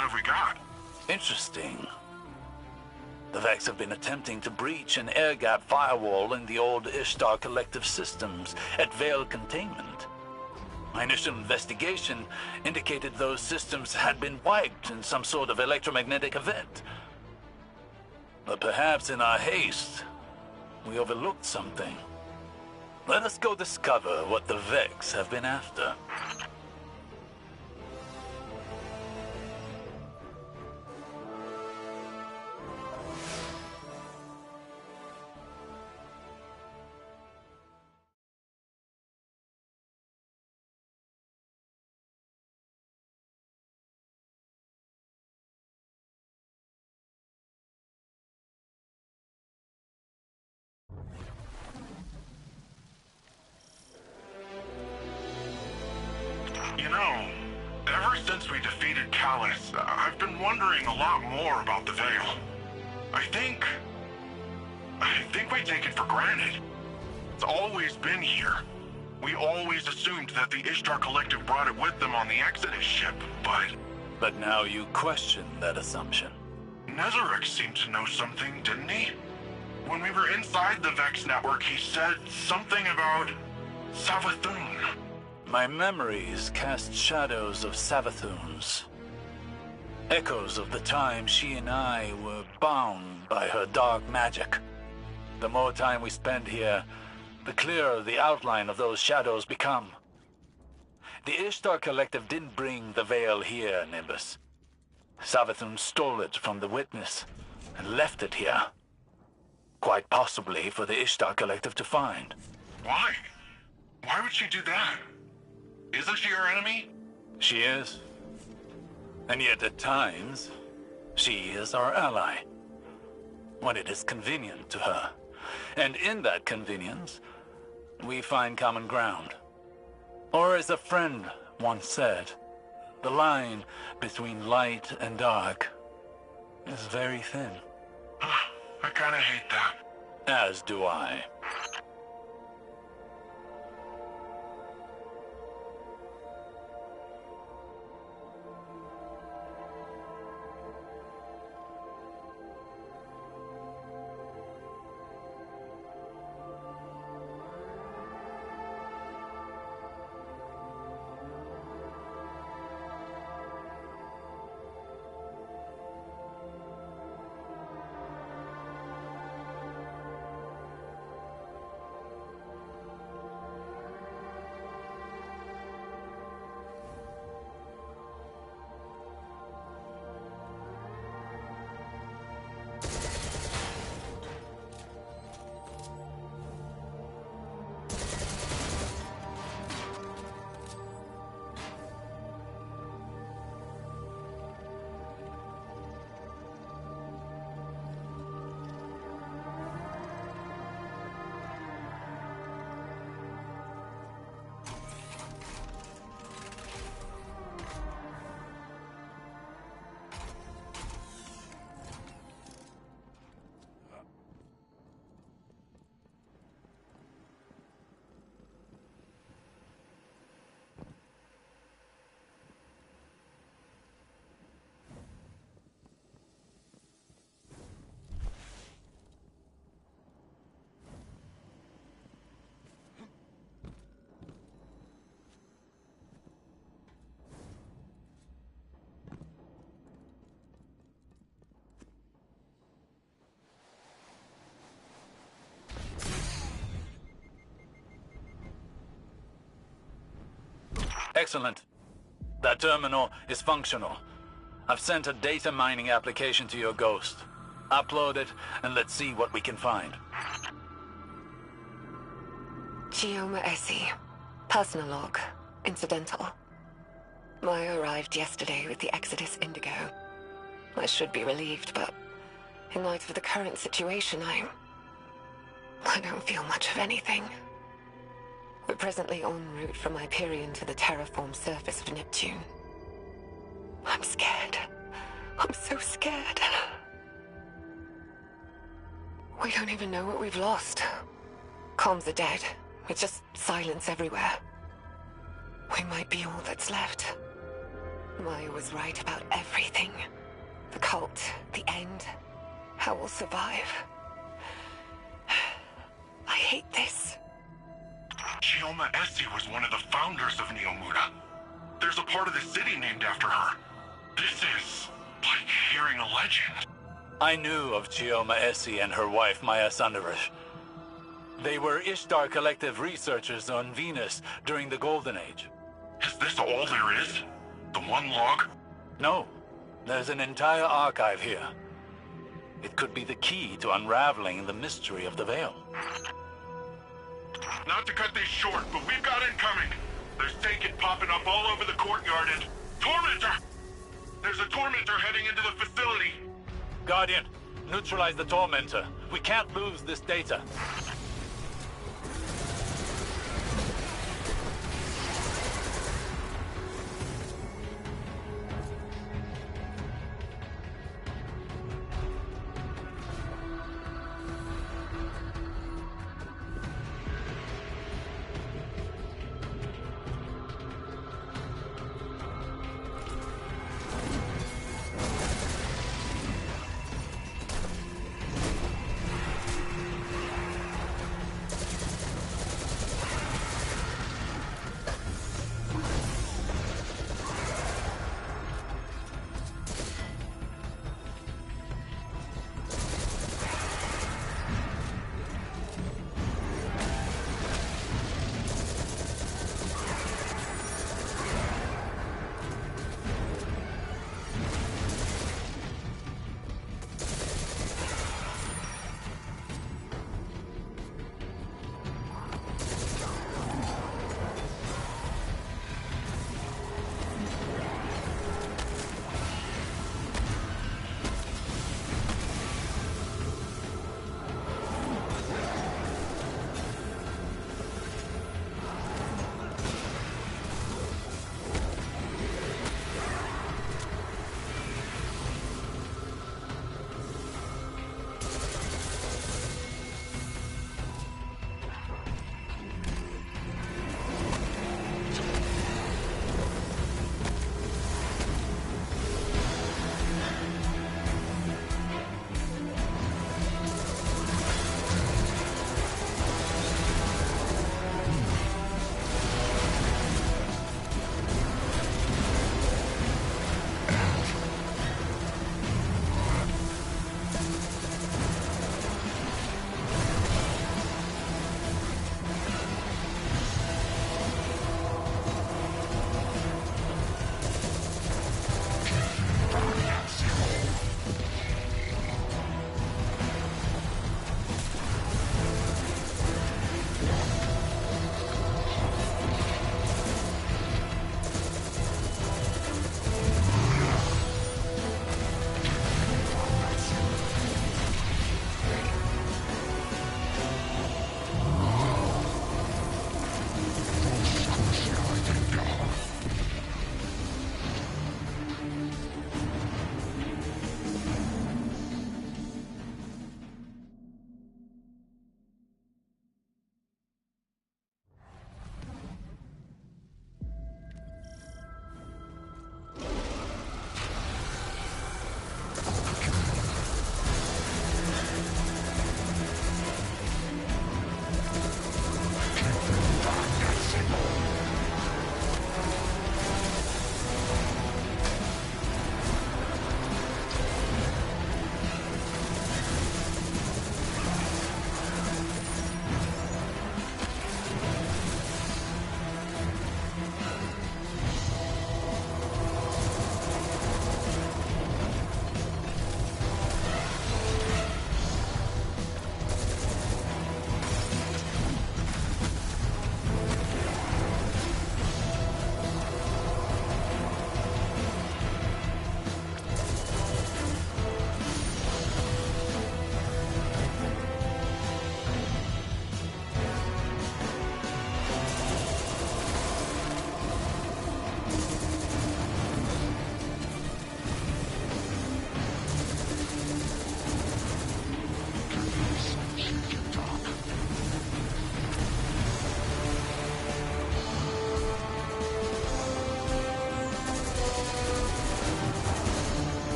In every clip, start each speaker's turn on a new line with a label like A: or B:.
A: what have we got?
B: Interesting. The Vex have been attempting to breach an air gap firewall in the old Ishtar Collective systems at Veil Containment. My initial investigation indicated those systems had been wiped in some sort of electromagnetic event. But perhaps in our haste, we overlooked something. Let us go discover what the Vex have been after.
A: You know, ever since we defeated Callus, I've been wondering a lot more about the Veil. I think we take it for granted. It's always been here. We always assumed that the Ishtar Collective brought it with them on the Exodus ship, but...
B: But now you question that assumption.
A: Nezarek seemed to know something, didn't he? When we were inside the Vex network, he said something about Savathun.
B: My memories cast shadows of Savathuns. Echoes of the time she and I were bound by her dark magic. The more time we spend here, the clearer the outline of those shadows become. The Ishtar Collective didn't bring the Veil here, Nimbus. Savathun stole it from the Witness and left it here. Quite possibly for the Ishtar Collective to find.
A: Why? Why would she do that? Isn't she our enemy?
B: She is. And yet at times, she is our ally. When it is convenient to her. And in that convenience, we find common ground. Or as a friend once said, the line between light and dark is very thin.
A: I kinda hate that.
B: As do I. Excellent. That terminal is functional. I've sent a data mining application to your Ghost. Upload it, and let's see what we can find.
C: Gioma Essie. Personal log. Incidental. Maya arrived yesterday with the Exodus Indigo. I should be relieved, but in light of the current situation, I don't feel much of anything. We're presently en route from Hyperion to the terraformed surface of Neptune. I'm scared. I'm so scared. We don't even know what we've lost. Comms are dead. It's just silence everywhere. We might be all that's left. Maya was right about everything. The cult, the end, how we'll survive. I hate this.
A: Chioma Essie was one of the founders of Neomuna. There's a part of the city named after her. This is like hearing a legend.
B: I knew of Chioma Essie and her wife, Maya Sandarish. They were Ishtar Collective researchers on Venus during the Golden Age.
A: Is this all there is? The one log?
B: No, there's an entire archive here. It could be the key to unraveling the mystery of the Veil.
A: Not to cut this short, but we've got incoming. There's Taken popping up all over the courtyard and... Tormentor! There's a Tormentor heading into the facility.
B: Guardian, neutralize the Tormentor. We can't lose this data.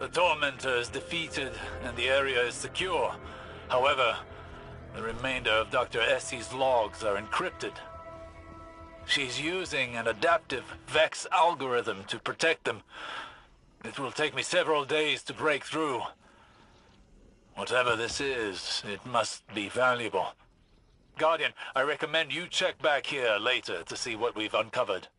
B: The Tormentor is defeated and the area is secure. However, the remainder of Dr. Essie's logs are encrypted. She's using an adaptive Vex algorithm to protect them. It will take me several days to break through. Whatever this is, it must be valuable. Guardian, I recommend you check back here later to see what we've uncovered.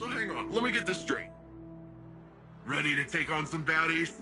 A: So hang on, let me get this straight. Ready to take on some baddies?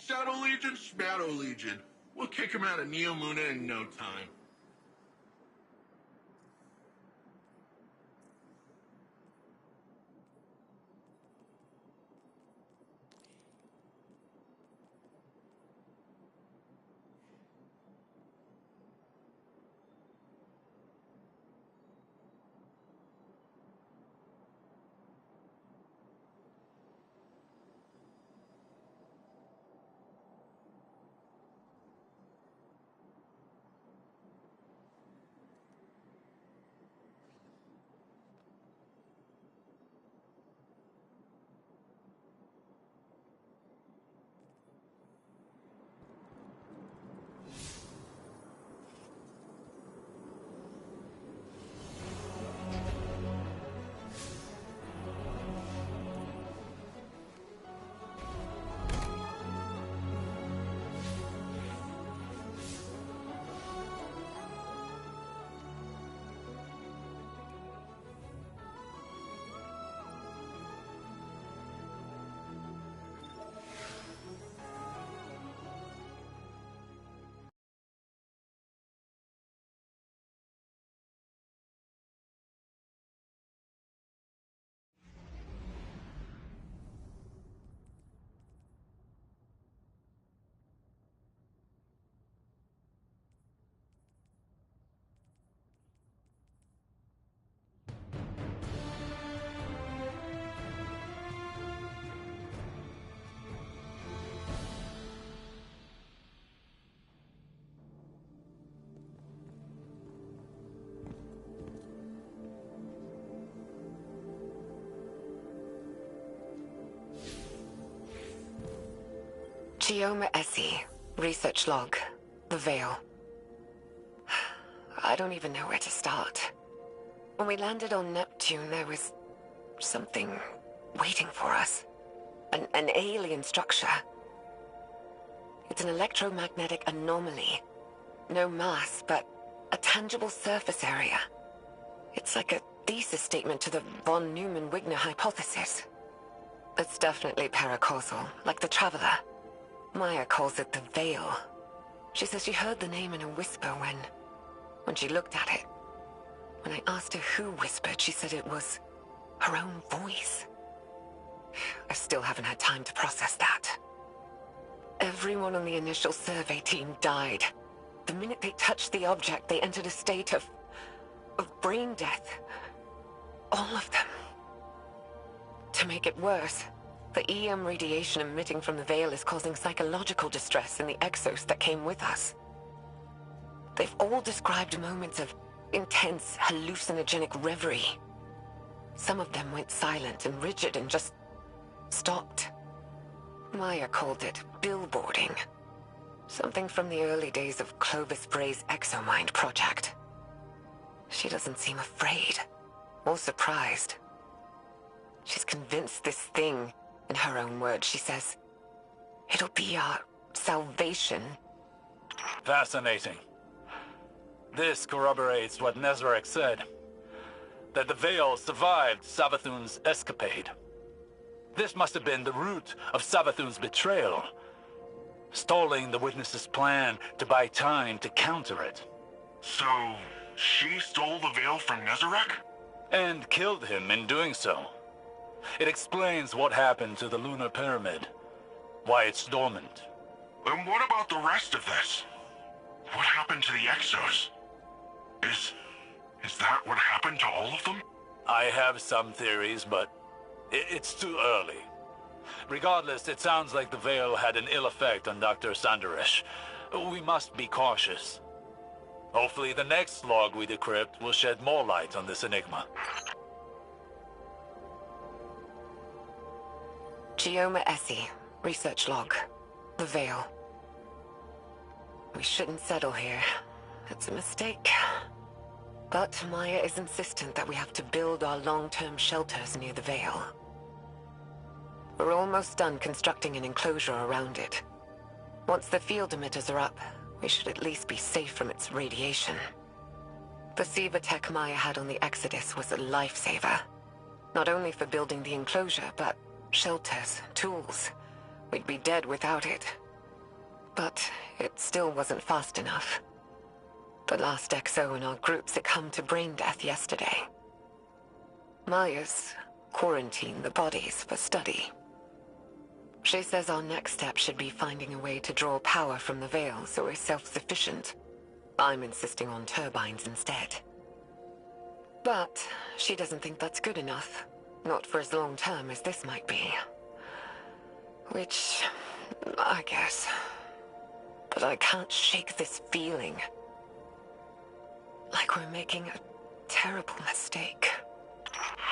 A: Shadow Legion, Shadow Legion. We'll kick him out of Neomuna in no time.
C: Chioma Essie, research log, the Veil. I don't even know where to start. When we landed on Neptune, there was something waiting for us. An alien structure. It's an electromagnetic anomaly. No mass, but a tangible surface area. It's like a thesis statement to the von Neumann-Wigner hypothesis. It's definitely paracausal, like the Traveler. Maya calls it the Veil. She says she heard the name in a whisper when she looked at it. When I asked her who whispered, she said it was her own voice. I still haven't had time to process that. Everyone on the initial survey team died. The minute they touched the object, they entered a state of brain death. All of them. To make it worse, the EM radiation emitting from the Veil is causing psychological distress in the exos that came with us. They've all described moments of intense, hallucinogenic reverie. Some of them went silent and rigid and just stopped. Maya called it billboarding. Something from the early days of Clovis Bray's Exomind project. She doesn't seem afraid or surprised. She's convinced this thing, in her own words, she says, it'll be our salvation.
B: Fascinating. This corroborates what Nezarek said, that the Veil survived Savathun's escapade. This must have been the root of Savathun's betrayal, stalling the witness's plan to buy time to counter it.
A: So, she stole the veil from Nezarek?
B: And killed him in doing so. It explains what happened to the lunar pyramid, why it's dormant.
A: And what about the rest of this? What happened to the Exos? Is that what happened to all of them?
B: I have some theories, but it's too early. Regardless, it sounds like the veil had an ill effect on Dr. Sandaresh. We must be cautious. Hopefully the next log we decrypt will shed more light on this enigma.
C: Gioma Essie, research log. The Veil. We shouldn't settle here. It's a mistake. But Maya is insistent that we have to build our long-term shelters near the Veil. We're almost done constructing an enclosure around it. Once the field emitters are up, we should at least be safe from its radiation. The Siva tech Maya had on the Exodus was a lifesaver. Not only for building the enclosure, but shelters, tools. We'd be dead without it. But it still wasn't fast enough. The last XO in our group succumbed to brain death yesterday. Maya's quarantined the bodies for study. She says our next step should be finding a way to draw power from the Veil so we're self-sufficient. I'm insisting on turbines instead. But she doesn't think that's good enough. Not for as long term as this might be. Which, I guess. But I can't shake this feeling. Like we're making a terrible mistake.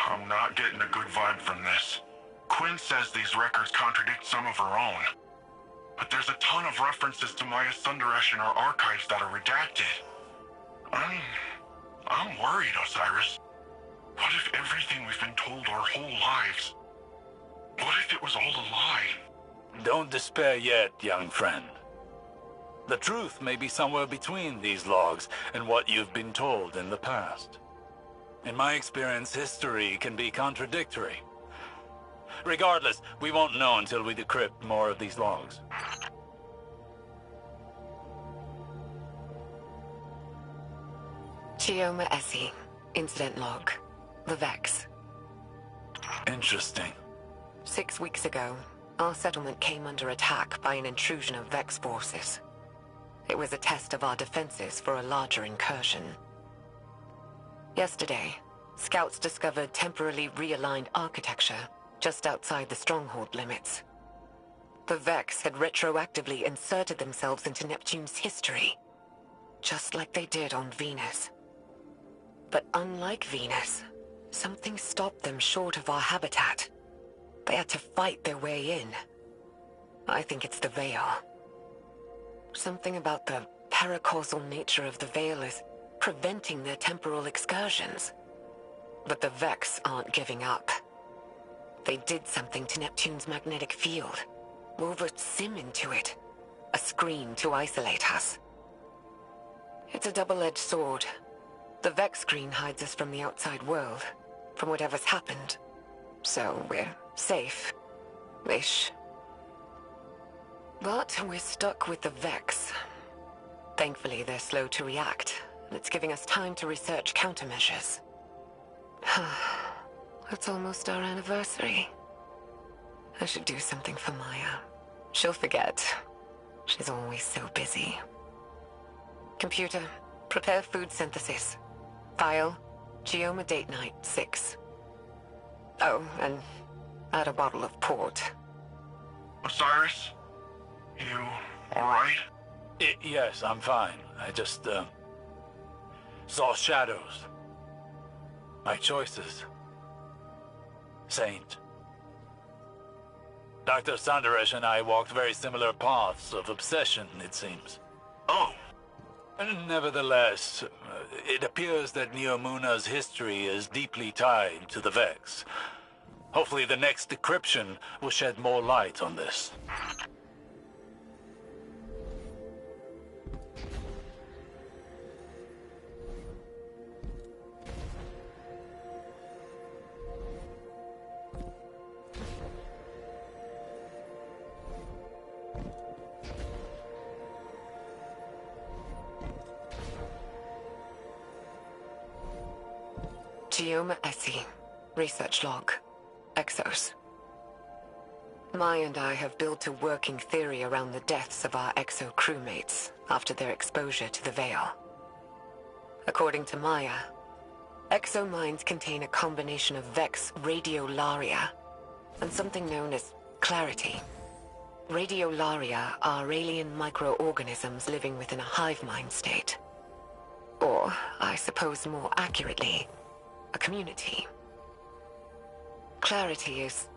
A: I'm not getting a good vibe from this. Quinn says these records contradict some of her own. But there's a ton of references to Maya Sundaresh in our archives that are redacted. I'm worried, Osiris. What if everything we've been told our whole lives? What if it was all a lie?
B: Don't despair yet, young friend. The truth may be somewhere between these logs and what you've been told in the past. In my experience, history can be contradictory. Regardless, we won't know until we decrypt more of these logs.
C: Gioma Essie, incident log. The Vex.
B: Interesting.
C: 6 weeks ago, our settlement came under attack by an intrusion of Vex forces. It was a test of our defenses for a larger incursion. Yesterday, scouts discovered temporarily realigned architecture just outside the stronghold limits. The Vex had retroactively inserted themselves into Neptune's history, just like they did on Venus. But unlike Venus, something stopped them short of our habitat. They had to fight their way in. I think it's the Veil. Something about the paracausal nature of the Veil is preventing their temporal excursions. But the Vex aren't giving up. They did something to Neptune's magnetic field. Wove a sim into it. A screen to isolate us. It's a double-edged sword. The Vex screen hides us from the outside world, from whatever's happened. So we're safe. Ish. But we're stuck with the Vex. Thankfully, they're slow to react, and it's giving us time to research countermeasures. It's almost our anniversary. I should do something for Maya. She'll forget. She's always so busy. Computer, prepare food synthesis. File, Gioma date night 6. Oh, and add a bottle of port.
A: Osiris? You alright?
B: Yes, I'm fine. I just, saw shadows. My choices. Saint. Dr. Sandaresh and I walked very similar paths of obsession, it seems.
A: Oh,
B: Nevertheless, it appears that Neomuna's history is deeply tied to the Vex. Hopefully the next decryption will shed more light on this.
C: Gioma Essie, research log, Exos. Maya and I have built a working theory around the deaths of our Exo crewmates after their exposure to the Veil. According to Maya, Exo minds contain a combination of Vex radiolaria and something known as clarity. Radiolaria are alien microorganisms living within a hive mind state. Or, I suppose more accurately, a community. Clarity is,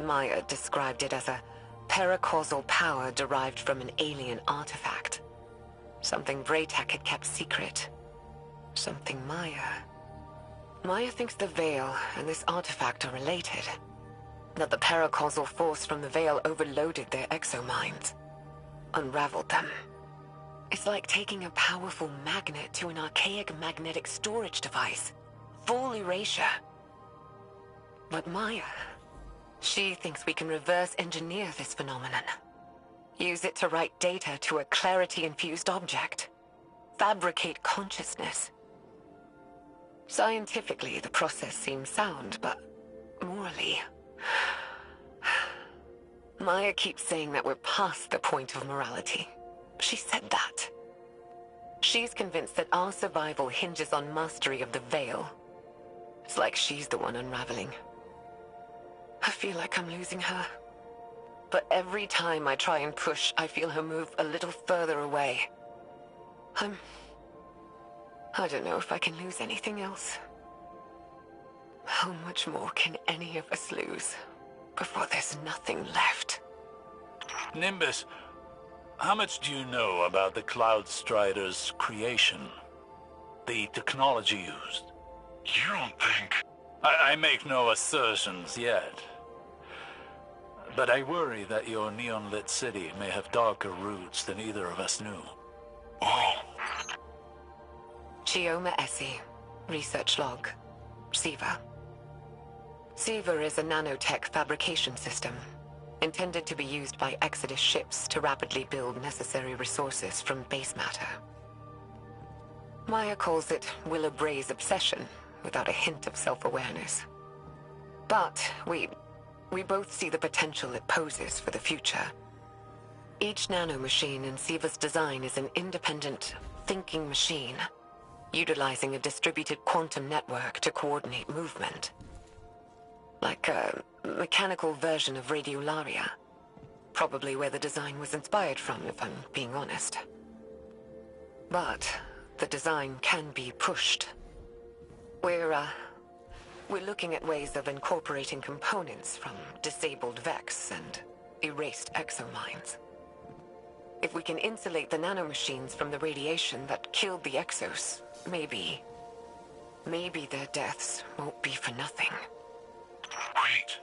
C: Maya described it as a paracausal power derived from an alien artifact. Something Braytech had kept secret. Something Maya thinks the Veil and this artifact are related. That the paracausal force from the Veil overloaded their exominds. Unraveled them. It's like taking a powerful magnet to an archaic magnetic storage device. Full erasure. But Maya, she thinks we can reverse engineer this phenomenon. Use it to write data to a clarity-infused object. Fabricate consciousness. Scientifically, the process seems sound, but morally... Maya keeps saying that we're past the point of morality. She said that. She's convinced that our survival hinges on mastery of the Veil. It's like she's the one unraveling. I feel like I'm losing her. But every time I try and push, I feel her move a little further away. I don't know if I can lose anything else. How much more can any of us lose before there's nothing left?
B: Nimbus, how much do you know about the Cloud Strider's creation? The technology used?
A: you don't think...
B: I make no assertions yet. But I worry that your neon-lit city may have darker roots than either of us knew.
A: Oh,
C: Gioma Essie, research log, Siva. Siva is a nanotech fabrication system, intended to be used by Exodus ships to rapidly build necessary resources from base matter. Maya calls it Willa Bray's obsession, without a hint of self-awareness. But we both see the potential it poses for the future. Each nanomachine in Siva's design is an independent, thinking machine, utilizing a distributed quantum network to coordinate movement. Like a mechanical version of Radiolaria. Probably where the design was inspired from, if I'm being honest. But the design can be pushed. We're looking at ways of incorporating components from disabled Vex and erased exominds. If we can insulate the nanomachines from the radiation that killed the Exos, maybe their deaths won't be for nothing.
A: wait.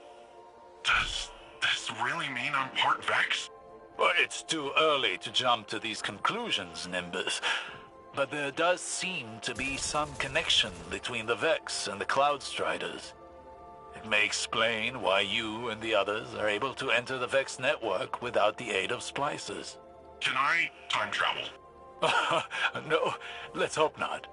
A: Does this really mean I'm part Vex?
B: Well, it's too early to jump to these conclusions, Nimbus. But there does seem to be some connection between the Vex and the Cloud Striders. It may explain why you and the others are able to enter the Vex network without the aid of splicers.
A: Can I time travel?
B: No, let's hope not.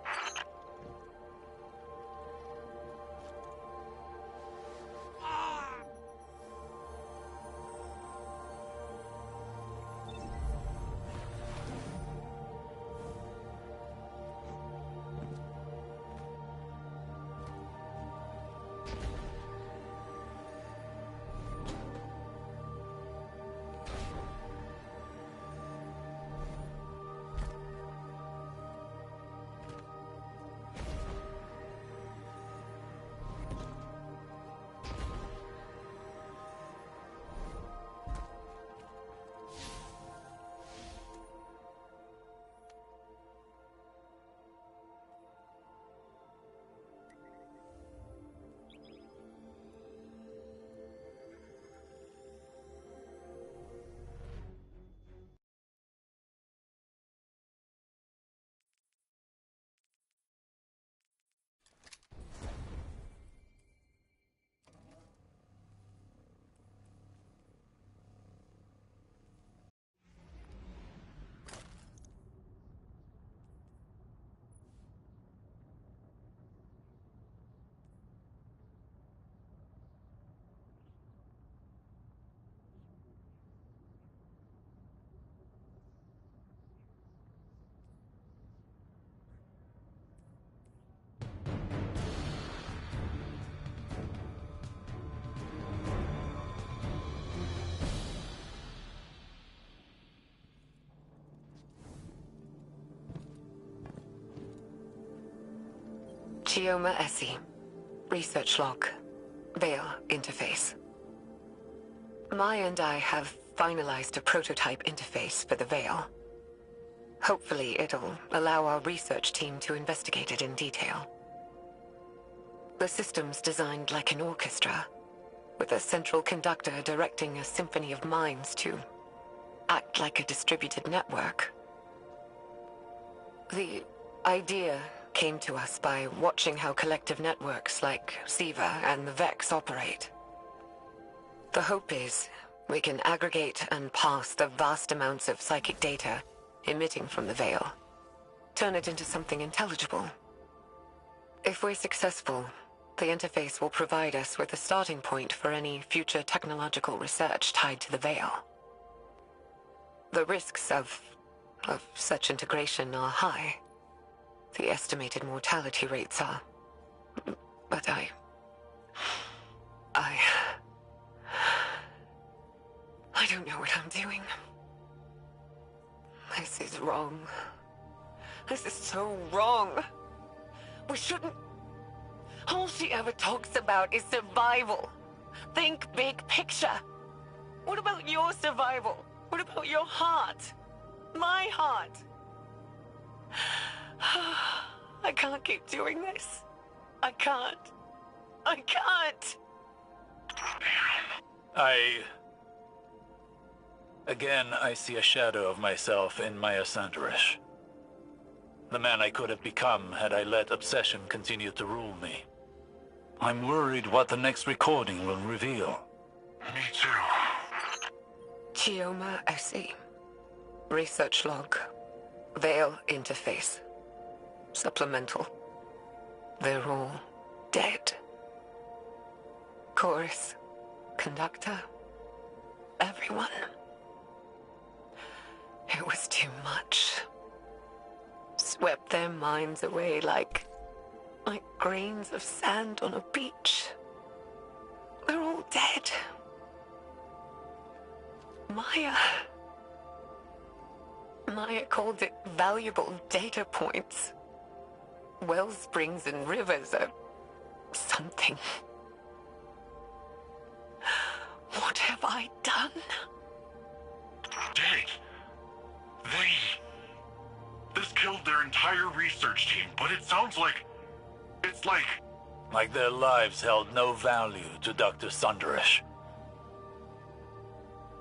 C: Chioma Essie. Research log. Veil interface. Maya and I have finalized a prototype interface for the Veil. Hopefully it'll allow our research team to investigate it in detail. The system's designed like an orchestra, with a central conductor directing a symphony of minds to act like a distributed network. The idea came to us by watching how collective networks like SIVA and the Vex operate. The hope is we can aggregate and parse the vast amounts of psychic data emitting from the Veil, turn it into something intelligible. If we're successful, the interface will provide us with a starting point for any future technological research tied to the Veil. The risks of such integration are high. The estimated mortality rates are... But I don't know what I'm doing. This is wrong. This is so wrong. We shouldn't... All she ever talks about is survival. Think big picture. What about your survival? What about your heart? My heart? I can't keep doing this. I can't. I can't.
B: Again, I see a shadow of myself in Maya Sanderish. The man I could have become had I let obsession continue to rule me. I'm worried what the next recording will reveal.
A: Me too.
C: Chioma Essie. Research log. Veil interface. Supplemental. They're all dead. Chorus. Conductor. Everyone. It was too much. Swept their minds away like grains of sand on a beach. They're all dead. Maya called it valuable data points. Well springs and rivers are something. What have I done?
A: Did. This killed their entire research team, but it sounds like... It's like...
B: Like their lives held no value to Dr. Sanderish.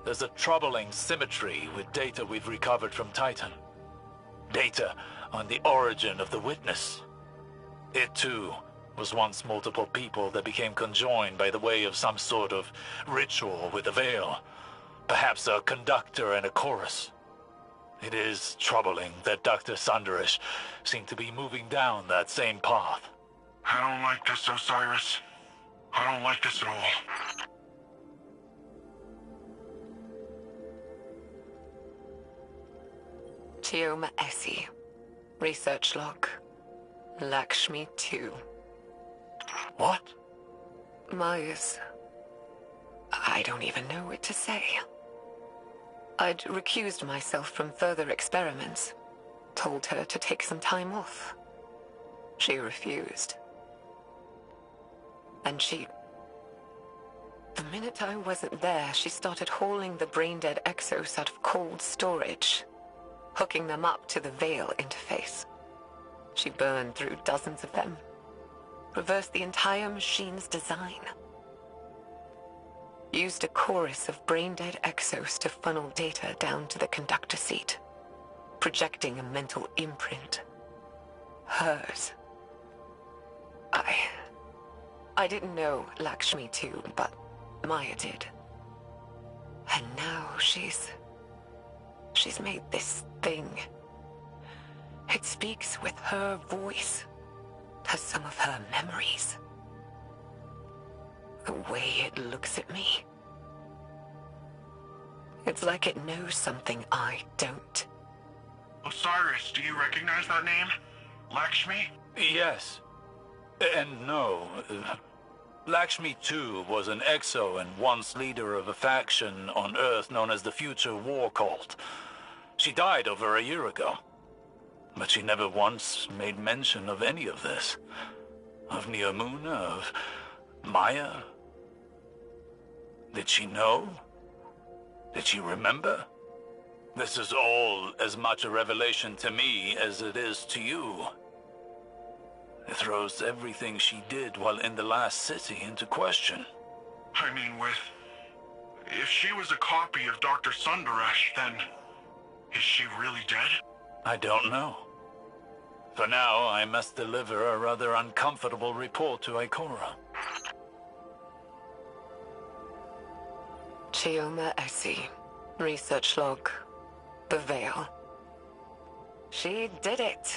B: There's a troubling symmetry with data we've recovered from Titan. Data on the origin of the Witness. It too was once multiple people that became conjoined by the way of some sort of ritual with a veil. Perhaps a conductor and a chorus. It is troubling that Dr. Sanderish seemed to be moving down that same path.
A: I don't like this, Osiris. I don't like this at all.
C: Chioma Essie. Research log. Lakshmi 2.
B: What?
C: Maya's... I don't even know what to say. I'd recused myself from further experiments. Told her to take some time off. She refused. And the minute I wasn't there, she started hauling the brain-dead Exos out of cold storage, hooking them up to the Veil interface. She burned through dozens of them, reversed the entire machine's design. Used a chorus of brain-dead Exos to funnel data down to the conductor seat, projecting a mental imprint. Hers. I didn't know Lakshmi 2, but Maya did. And now she's made this thing. It speaks with her voice, has some of her memories. The way it looks at me. It's like it knows something I don't.
A: Osiris, do you recognize that name? Lakshmi?
B: Yes. And no. Lakshmi too was an exo and once leader of a faction on Earth known as the Future War Cult. She died over a year ago. But she never once made mention of any of this. Of Neomuna? Of Maya? Did she know? Did she remember? This is all as much a revelation to me as it is to you. It throws everything she did while in the last city into question.
A: I mean, if she was a copy of Dr. Sundaresh, then is she really dead?
B: I don't know. For now, I must deliver a rather uncomfortable report to Ikora.
C: Chioma Essie. Research log. The Veil. She did it.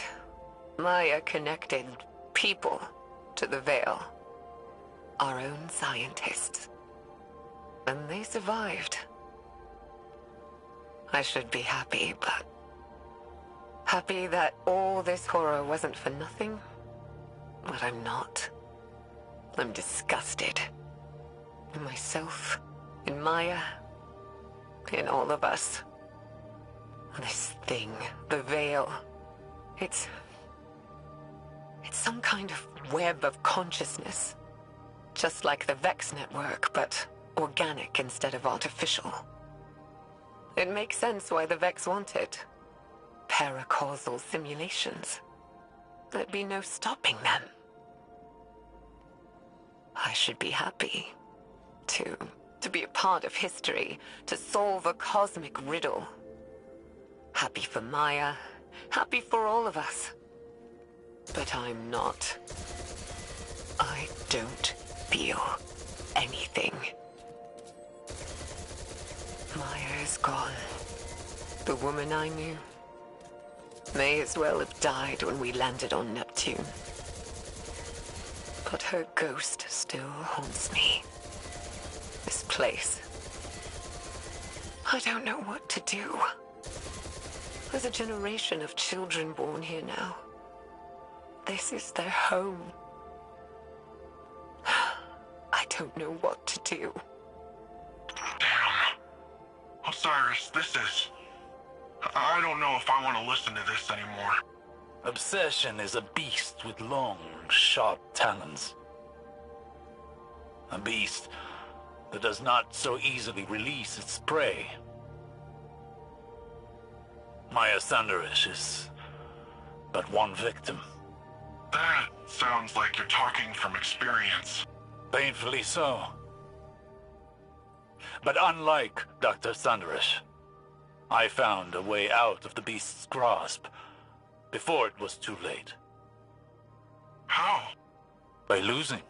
C: Maya connected people to the Veil. Our own scientists. And they survived. I should be happy, but... happy that all this horror wasn't for nothing? But I'm not. I'm disgusted. In myself, in Maya, in all of us. This thing, the Veil, it's some kind of web of consciousness. Just like the Vex network, but organic instead of artificial. It makes sense why the Vex want it. Paracausal simulations. There'd be no stopping them. I should be happy to be a part of history, to solve a cosmic riddle. Happy for Maya, happy for all of us. But I'm not. I don't feel anything. Maya is gone. The woman I knew may as well have died when we landed on Neptune. But her ghost still haunts me. This place. I don't know what to do. There's a generation of children born here now. This is their home. I don't know what to do.
A: Damn. Osiris, this is... I don't know if I want to listen to this anymore.
B: Obsession is a beast with long, sharp talons. A beast that does not so easily release its prey. Maya Sundaresh is but one victim.
A: That sounds like you're talking from experience.
B: Painfully so. But unlike Dr. Sundaresh, I found a way out of the beast's grasp before it was too late.
A: How?
B: By losing.